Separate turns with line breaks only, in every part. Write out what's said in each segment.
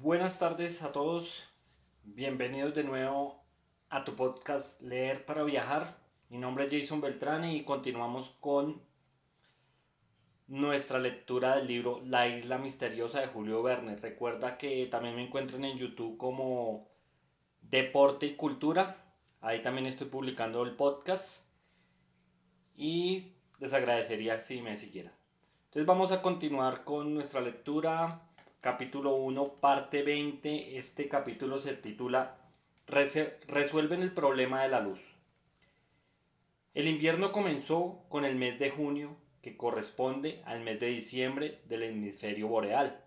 Buenas tardes a todos, bienvenidos de nuevo a tu podcast Leer para Viajar. Mi nombre es Jason Beltrán y continuamos con nuestra lectura del libro La Isla Misteriosa de Julio Verne. Recuerda que también me encuentran en YouTube como Deporte y Cultura, ahí también estoy publicando el podcast y les agradecería si me siguieran. Entonces vamos a continuar con nuestra lectura, capítulo 1, parte 20. Este capítulo se titula Resuelven el problema de la luz. El invierno comenzó con el mes de junio, que corresponde al mes de diciembre del hemisferio boreal,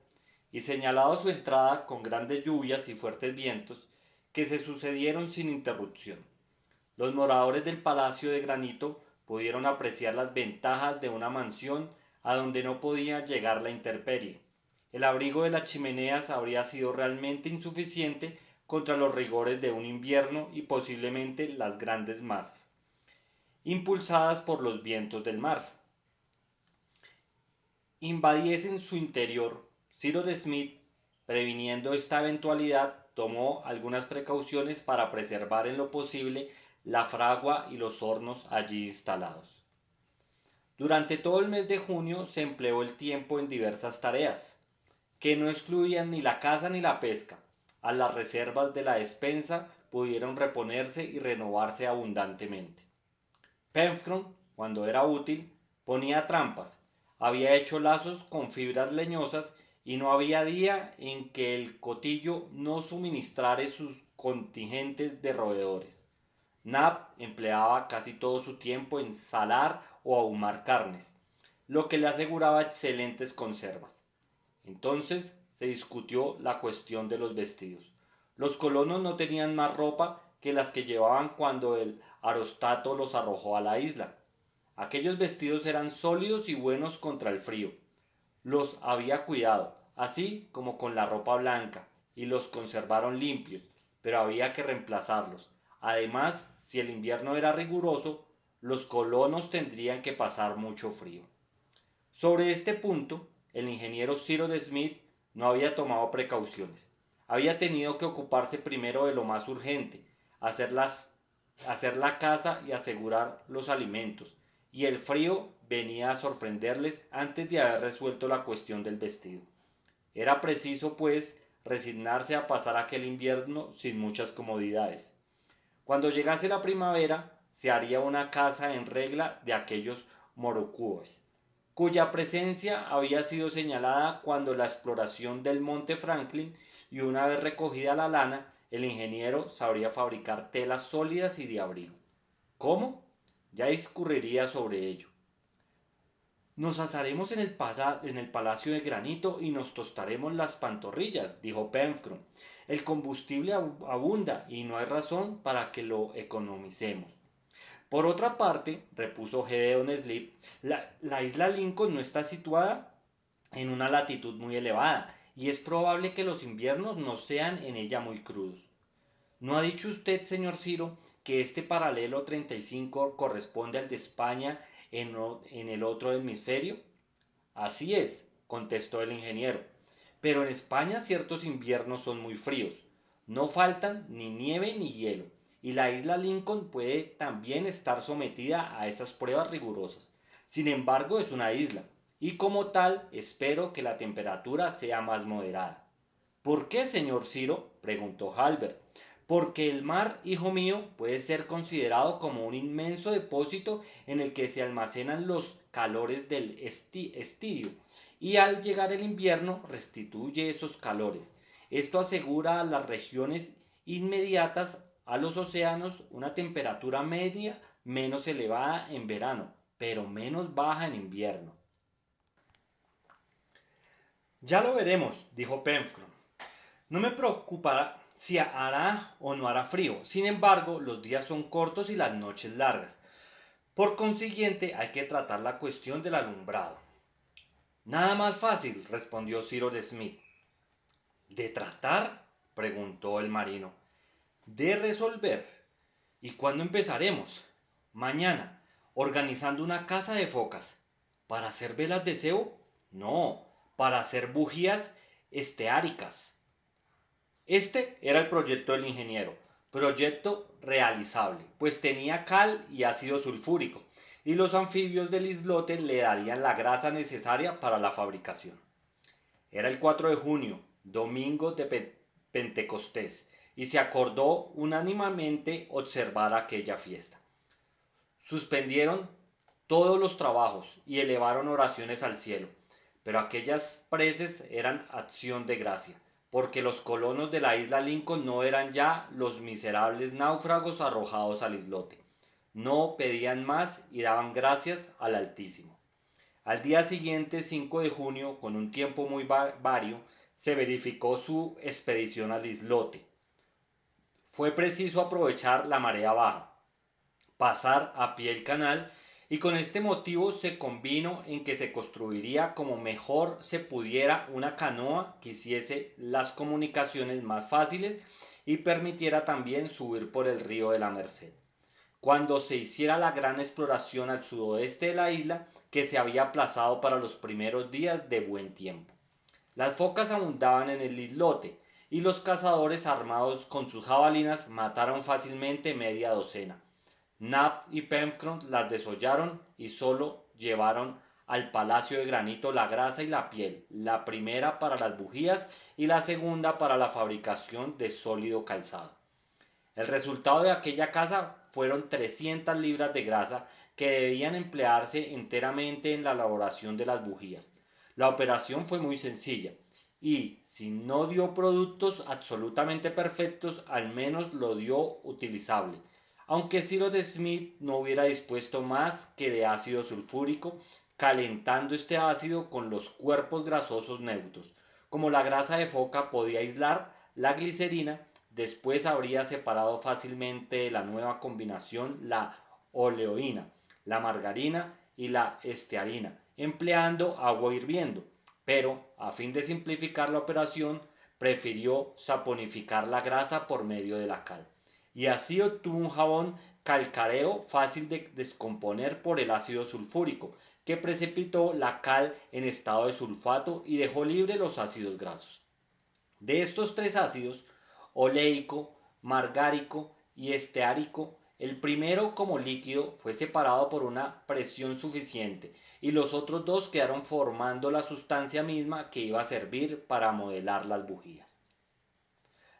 y señalado su entrada con grandes lluvias y fuertes vientos que se sucedieron sin interrupción. Los moradores del Palacio de Granito pudieron apreciar las ventajas de una mansión a donde no podía llegar la intemperie. El abrigo de las chimeneas habría sido realmente insuficiente contra los rigores de un invierno y posiblemente las grandes masas, impulsadas por los vientos del mar, invadiesen su interior. Cyrus Smith, previniendo esta eventualidad, tomó algunas precauciones para preservar en lo posible la fragua y los hornos allí instalados. Durante todo el mes de junio se empleó el tiempo en diversas tareas, que no excluían ni la caza ni la pesca. A las reservas de la despensa pudieron reponerse y renovarse abundantemente. Pencroff, cuando era útil, ponía trampas, había hecho lazos con fibras leñosas y no había día en que el cotillo no suministrare sus contingentes de roedores. Nab empleaba casi todo su tiempo en salar o ahumar carnes, lo que le aseguraba excelentes conservas. Entonces se discutió la cuestión de los vestidos. Los colonos no tenían más ropa que las que llevaban cuando el aerostato los arrojó a la isla. Aquellos vestidos eran sólidos y buenos contra el frío. Los había cuidado, así como con la ropa blanca, y los conservaron limpios, pero había que reemplazarlos. Además, si el invierno era riguroso, los colonos tendrían que pasar mucho frío. Sobre este punto, el ingeniero Cyrus Smith no había tomado precauciones. Había tenido que ocuparse primero de lo más urgente, hacer, hacer la caza y asegurar los alimentos, y el frío venía a sorprenderles antes de haber resuelto la cuestión del vestido. Era preciso, pues, resignarse a pasar aquel invierno sin muchas comodidades. Cuando llegase la primavera, se haría una casa en regla de aquellos morucúes, cuya presencia había sido señalada cuando la exploración del monte Franklin, y una vez recogida la lana, el ingeniero sabría fabricar telas sólidas y de abrigo. ¿Cómo? Ya discurriría sobre ello. Nos asaremos en el palacio de granito y nos tostaremos las pantorrillas, dijo Pencroff. El combustible abunda y no hay razón para que lo economicemos. Por otra parte, repuso Gedeon Sleep, la isla Lincoln no está situada en una latitud muy elevada y es probable que los inviernos no sean en ella muy crudos. ¿No ha dicho usted, señor Ciro, que este paralelo 35 corresponde al de España en el otro hemisferio? Así es, contestó el ingeniero. Pero en España ciertos inviernos son muy fríos. No faltan ni nieve ni hielo, y la isla Lincoln puede también estar sometida a esas pruebas rigurosas. Sin embargo, es una isla, y como tal espero que la temperatura sea más moderada. ¿Por qué, señor Ciro? Preguntó Halbert. Porque el mar, hijo mío, puede ser considerado como un inmenso depósito en el que se almacenan los calores del estirio, y al llegar el invierno restituye esos calores. Esto asegura a las regiones inmediatas a los océanos una temperatura media menos elevada en verano, pero menos baja en invierno. Ya lo veremos, dijo Pencroff. No me preocupa si hará o no hará frío. Sin embargo, los días son cortos y las noches largas. Por consiguiente, hay que tratar la cuestión del alumbrado. Nada más fácil, respondió Cyrus Smith. ¿De tratar? Preguntó el marino. De resolver. ¿Y cuándo empezaremos? Mañana, organizando una casa de focas. ¿Para hacer velas de cebo? No, para hacer bujías esteáricas. Este era el proyecto del ingeniero, proyecto realizable, pues tenía cal y ácido sulfúrico, y los anfibios del islote le darían la grasa necesaria para la fabricación. Era el 4 de junio, domingo de Pentecostés, y se acordó unánimemente observar aquella fiesta. Suspendieron todos los trabajos y elevaron oraciones al cielo, pero aquellas preces eran acción de gracia, porque los colonos de la isla Lincoln no eran ya los miserables náufragos arrojados al islote. No pedían más y daban gracias al Altísimo. Al día siguiente, 5 de junio, con un tiempo muy vario, se verificó su expedición al islote. Fue preciso aprovechar la marea baja, pasar a pie el canal, y con este motivo se convino en que se construiría como mejor se pudiera una canoa que hiciese las comunicaciones más fáciles y permitiera también subir por el río de la Merced, cuando se hiciera la gran exploración al sudoeste de la isla que se había aplazado para los primeros días de buen tiempo. Las focas abundaban en el islote y los cazadores armados con sus jabalinas mataron fácilmente media docena. Knapp y Pencroff las desollaron y solo llevaron al palacio de granito la grasa y la piel, la primera para las bujías y la segunda para la fabricación de sólido calzado. El resultado de aquella caza fueron 300 libras de grasa que debían emplearse enteramente en la elaboración de las bujías. La operación fue muy sencilla y, si no dio productos absolutamente perfectos, al menos lo dio utilizable, aunque Cyrus Smith no hubiera dispuesto más que de ácido sulfúrico, calentando este ácido con los cuerpos grasosos neutros. Como la grasa de foca podía aislar la glicerina, después habría separado fácilmente de la nueva combinación la oleoína, la margarina y la estearina, empleando agua hirviendo, pero a fin de simplificar la operación prefirió saponificar la grasa por medio de la cal, y así obtuvo un jabón calcáreo fácil de descomponer por el ácido sulfúrico, que precipitó la cal en estado de sulfato y dejó libre los ácidos grasos. De estos tres ácidos, oleico, margárico y esteárico, el primero como líquido fue separado por una presión suficiente y los otros dos quedaron formando la sustancia misma que iba a servir para modelar las bujías.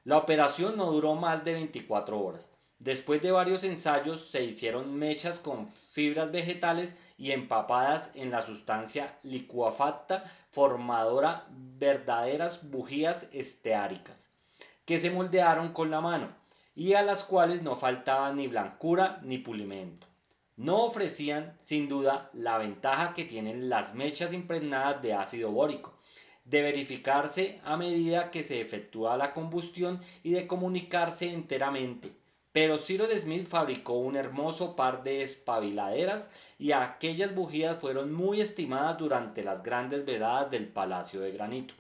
La operación no duró más de 24 horas. Después de varios ensayos se hicieron mechas con fibras vegetales y empapadas en la sustancia licuefacta formadora verdaderas bujías esteáricas, que se moldearon con la mano y a las cuales no faltaba ni blancura ni pulimento. No ofrecían, sin duda, la ventaja que tienen las mechas impregnadas de ácido bórico, de verificarse a medida que se efectúa la combustión y de comunicarse enteramente. Pero Cyrus Smith fabricó un hermoso par de espabiladeras y aquellas bujías fueron muy estimadas durante las grandes veladas del Palacio de Granito.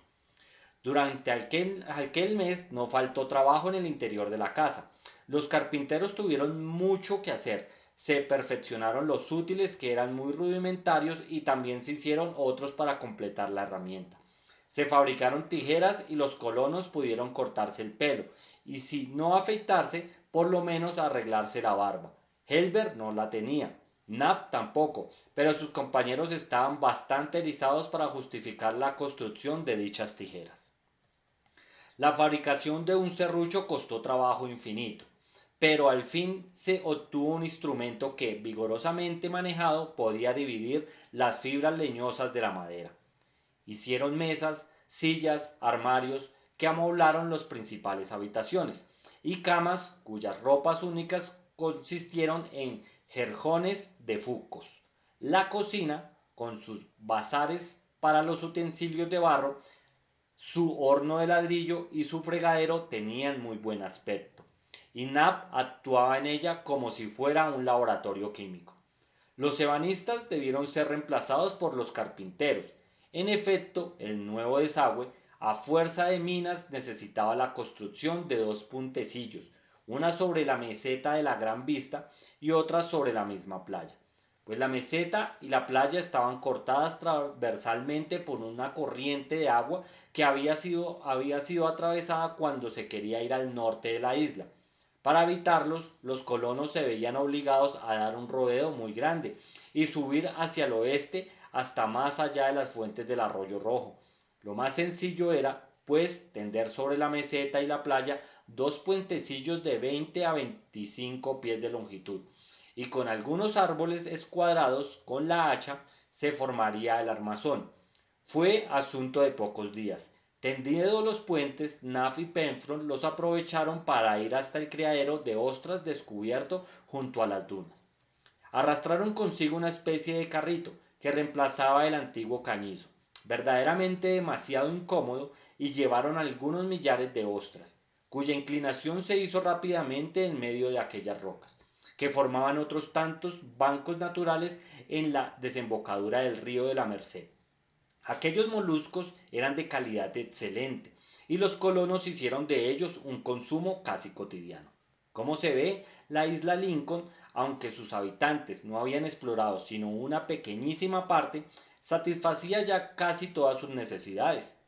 Durante aquel mes no faltó trabajo en el interior de la casa. Los carpinteros tuvieron mucho que hacer. Se perfeccionaron los útiles que eran muy rudimentarios y también se hicieron otros para completar la herramienta. Se fabricaron tijeras y los colonos pudieron cortarse el pelo, y si no afeitarse, por lo menos arreglarse la barba. Helber no la tenía, Knapp tampoco, pero sus compañeros estaban bastante erizados para justificar la construcción de dichas tijeras. La fabricación de un serrucho costó trabajo infinito, pero al fin se obtuvo un instrumento que, vigorosamente manejado, podía dividir las fibras leñosas de la madera. Hicieron mesas, sillas, armarios que amoblaron las principales habitaciones, y camas cuyas ropas únicas consistieron en jerjones de fucos. La cocina, con sus vasares para los utensilios de barro, su horno de ladrillo y su fregadero tenían muy buen aspecto, y Knapp actuaba en ella como si fuera un laboratorio químico. Los ebanistas debieron ser reemplazados por los carpinteros. En efecto, el nuevo desagüe, a fuerza de minas, necesitaba la construcción de dos puentecillos, una sobre la meseta de la Gran Vista y otra sobre la misma playa. pues la meseta y la playa estaban cortadas transversalmente por una corriente de agua que había sido atravesada cuando se quería ir al norte de la isla. Para evitarlos, los colonos se veían obligados a dar un rodeo muy grande y subir hacia el oeste hasta más allá de las fuentes del Arroyo Rojo. Lo más sencillo era, pues, tender sobre la meseta y la playa dos puentecillos de 20 a 25 pies de longitud, y con algunos árboles escuadrados con la hacha se formaría el armazón. Fue asunto de pocos días. Tendidos los puentes, Naf y Penfron los aprovecharon para ir hasta el criadero de ostras descubierto junto a las dunas. Arrastraron consigo una especie de carrito que reemplazaba el antiguo cañizo, verdaderamente demasiado incómodo, y llevaron algunos millares de ostras, cuya inclinación se hizo rápidamente en medio de aquellas rocas, que formaban otros tantos bancos naturales en la desembocadura del río de la Merced. Aquellos moluscos eran de calidad excelente y los colonos hicieron de ellos un consumo casi cotidiano. Como se ve, la isla Lincoln, aunque sus habitantes no habían explorado sino una pequeñísima parte, satisfacía ya casi todas sus necesidades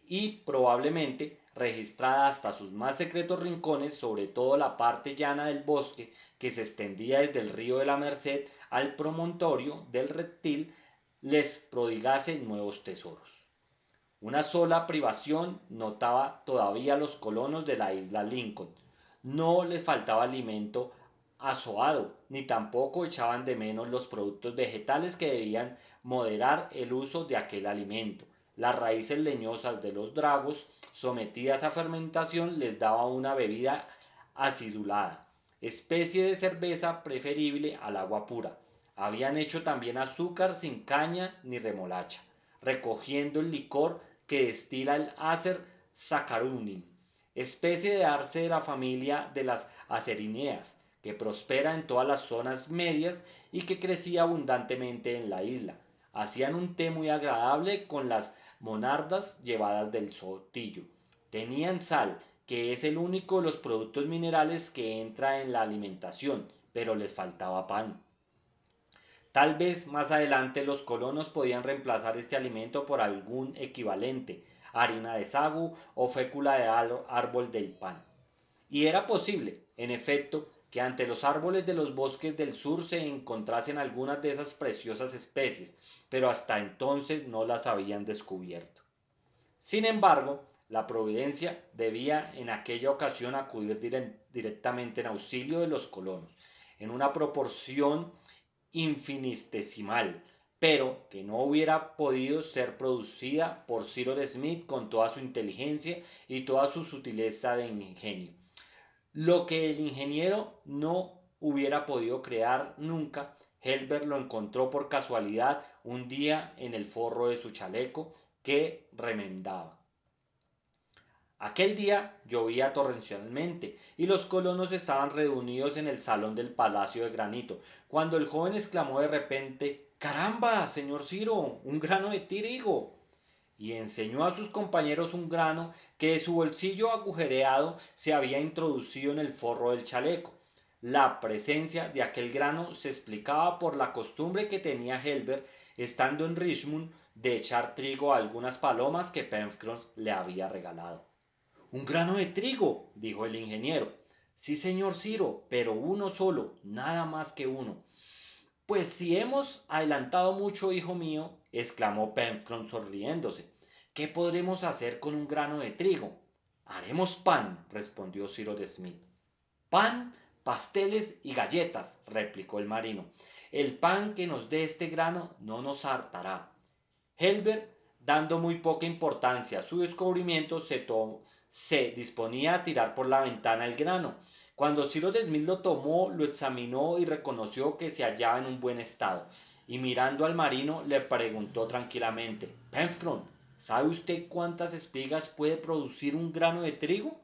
y probablemente registrada hasta sus más secretos rincones, sobre todo la parte llana del bosque que se extendía desde el río de la Merced al promontorio del Reptil, les prodigase nuevos tesoros. Una sola privación notaba todavía los colonos de la isla Lincoln: no les faltaba alimento azoado, ni tampoco echaban de menos los productos vegetales que debían moderar el uso de aquel alimento. Las raíces leñosas de los dragos, sometidas a fermentación, les daba una bebida acidulada, especie de cerveza preferible al agua pura. Habían hecho también azúcar sin caña ni remolacha, recogiendo el licor que destila el Acer saccharinum, especie de arce de la familia de las acerineas, que prospera en todas las zonas medias y que crecía abundantemente en la isla. Hacían un té muy agradable con las monardas llevadas del Sotillo. Tenían sal, que es el único de los productos minerales que entra en la alimentación, pero les faltaba pan. Tal vez más adelante los colonos podían reemplazar este alimento por algún equivalente, harina de sagu o fécula de árbol del pan. Y era posible, en efecto, que ante los árboles de los bosques del sur se encontrasen algunas de esas preciosas especies, pero hasta entonces no las habían descubierto. Sin embargo, la providencia debía en aquella ocasión acudir directamente en auxilio de los colonos, en una proporción infinitesimal, pero que no hubiera podido ser producida por Cyrus Smith con toda su inteligencia y toda su sutileza de ingenio. Lo que el ingeniero no hubiera podido crear nunca, Helbert lo encontró por casualidad un día en el forro de su chaleco que remendaba. Aquel día llovía torrencialmente y los colonos estaban reunidos en el salón del Palacio de Granito, cuando el joven exclamó de repente: «¡Caramba, señor Ciro! ¡Un grano de trigo!» Y enseñó a sus compañeros un grano que de su bolsillo agujereado se había introducido en el forro del chaleco. La presencia de aquel grano se explicaba por la costumbre que tenía Helbert, estando en Richmond, de echar trigo a algunas palomas que Pencroff le había regalado. «Un grano de trigo», dijo el ingeniero. «Sí, señor Ciro, pero uno solo, nada más que uno». «Pues si hemos adelantado mucho, hijo mío», exclamó Pencroff sonriéndose, «¿qué podremos hacer con un grano de trigo?» «Haremos pan», respondió Cyrus Smith. «Pan, pasteles y galletas», replicó el marino. «El pan que nos dé este grano no nos hartará». Helbert, dando muy poca importancia a su descubrimiento, se disponía a tirar por la ventana el grano, cuando Cyrus Smith lo tomó, lo examinó y reconoció que se hallaba en un buen estado, y mirando al marino le preguntó tranquilamente: «Pencroff, ¿sabe usted cuántas espigas puede producir un grano de trigo?»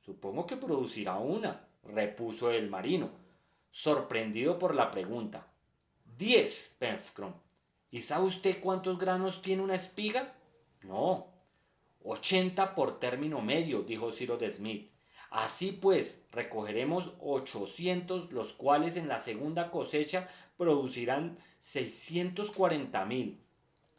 «Supongo que producirá una», repuso el marino, sorprendido por la pregunta. «10, Pencroff. ¿Y sabe usted cuántos granos tiene una espiga?» «No». «80 por término medio», dijo Cyrus Smith. Así pues, recogeremos 800, los cuales en la segunda cosecha producirán 640.000,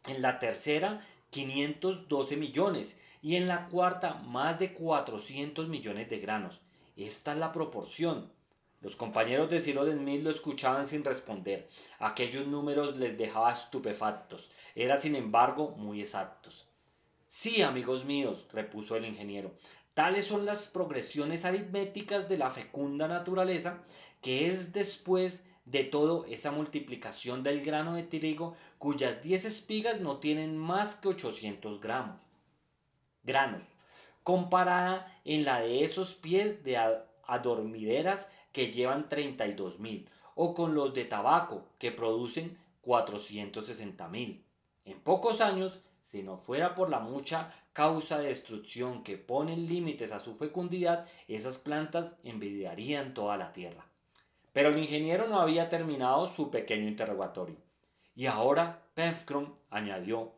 en la tercera 512 millones y en la cuarta más de 400 millones de granos. Esta es la proporción. Los compañeros de Ciro Smith lo escuchaban sin responder. Aquellos números les dejaba estupefactos. Eran sin embargo muy exactos. Sí, amigos míos, repuso el ingeniero, tales son las progresiones aritméticas de la fecunda naturaleza, que es después de todo esa multiplicación del grano de trigo cuyas 10 espigas no tienen más que 800 granos, comparada en la de esos pies de adormideras que llevan 32.000, o con los de tabaco que producen 460.000. En pocos años, si no fuera por la mucha causa de destrucción que ponen límites a su fecundidad, esas plantas envidiarían toda la tierra. Pero el ingeniero no había terminado su pequeño interrogatorio. Y ahora, Pencroff añadió,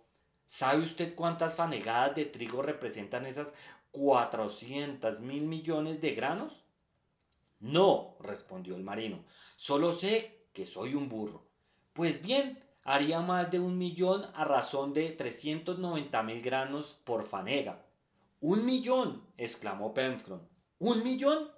¿sabe usted cuántas fanegadas de trigo representan esas 400.000 millones de granos? No, respondió el marino, solo sé que soy un burro. Pues bien, haría más de 1.000.000 a razón de 390.000 granos por fanega. ¡1.000.000! Exclamó Pencroff. ¿1.000.000?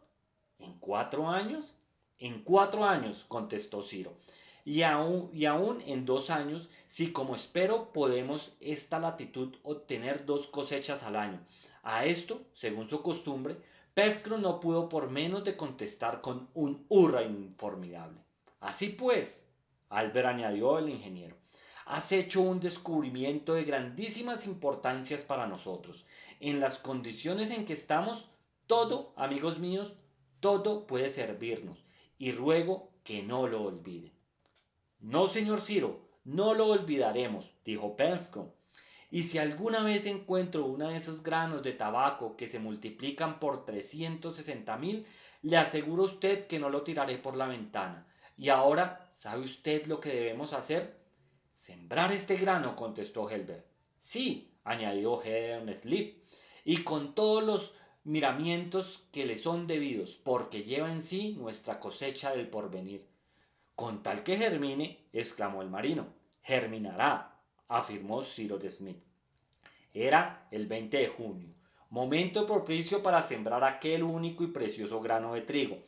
¿En 4 años? En 4 años, contestó Ciro. Y aún en 2 años, si como espero podemos esta latitud obtener 2 cosechas al año. A esto, según su costumbre, Pencroff no pudo por menos de contestar con un hurra formidable. Así pues, Albert, añadió el ingeniero, has hecho un descubrimiento de grandísimas importancias para nosotros. En las condiciones en que estamos, todo, amigos míos, todo puede servirnos, y ruego que no lo olviden. No, señor Ciro, no lo olvidaremos, dijo Pencroff. Y si alguna vez encuentro uno de esos granos de tabaco que se multiplican por 360.000, le aseguro a usted que no lo tiraré por la ventana. Y ahora, ¿sabe usted lo que debemos hacer? Sembrar este grano, contestó Helbert. Sí, añadió Gédéon Spilett, y con todos los miramientos que le son debidos, porque lleva en sí nuestra cosecha del porvenir. Con tal que germine, exclamó el marino. Germinará, afirmó Cyrus Smith. Era el 20 de junio, momento propicio para sembrar aquel único y precioso grano de trigo.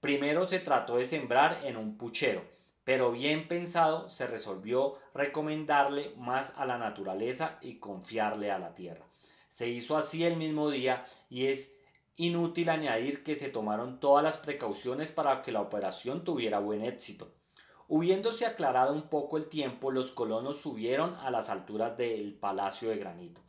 Primero se trató de sembrar en un puchero, pero bien pensado se resolvió recomendarle más a la naturaleza y confiarle a la tierra. Se hizo así el mismo día y es inútil añadir que se tomaron todas las precauciones para que la operación tuviera buen éxito. Hubiéndose aclarado un poco el tiempo, los colonos subieron a las alturas del Palacio de Granito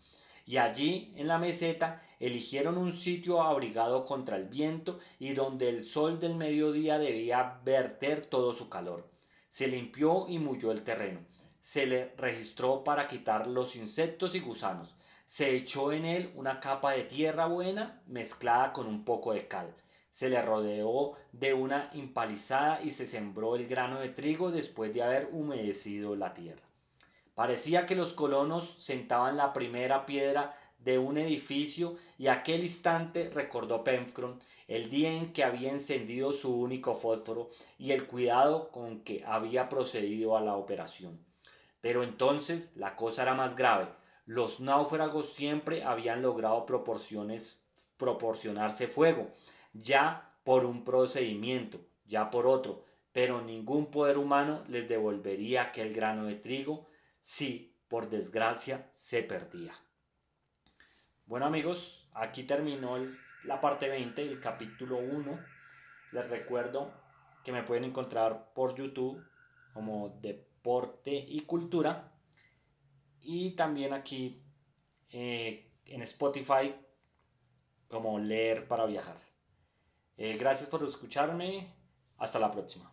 y allí en la meseta eligieron un sitio abrigado contra el viento y donde el sol del mediodía debía verter todo su calor. Se limpió y muyó el terreno, se le registró para quitar los insectos y gusanos, se echó en él una capa de tierra buena mezclada con un poco de cal, se le rodeó de una empalizada y se sembró el grano de trigo después de haber humedecido la tierra. Parecía que los colonos sentaban la primera piedra de un edificio y aquel instante recordó Pencroff el día en que había encendido su único fósforo y el cuidado con que había procedido a la operación. Pero entonces la cosa era más grave. Los náufragos siempre habían logrado proporcionarse fuego, ya por un procedimiento, ya por otro, pero ningún poder humano les devolvería aquel grano de trigo si, por desgracia, se perdía. Bueno amigos, aquí terminó la parte 20, el capítulo 1. Les recuerdo que me pueden encontrar por YouTube como Deporte y Cultura y también aquí en Spotify como Leer para Viajar. Gracias por escucharme. Hasta la próxima.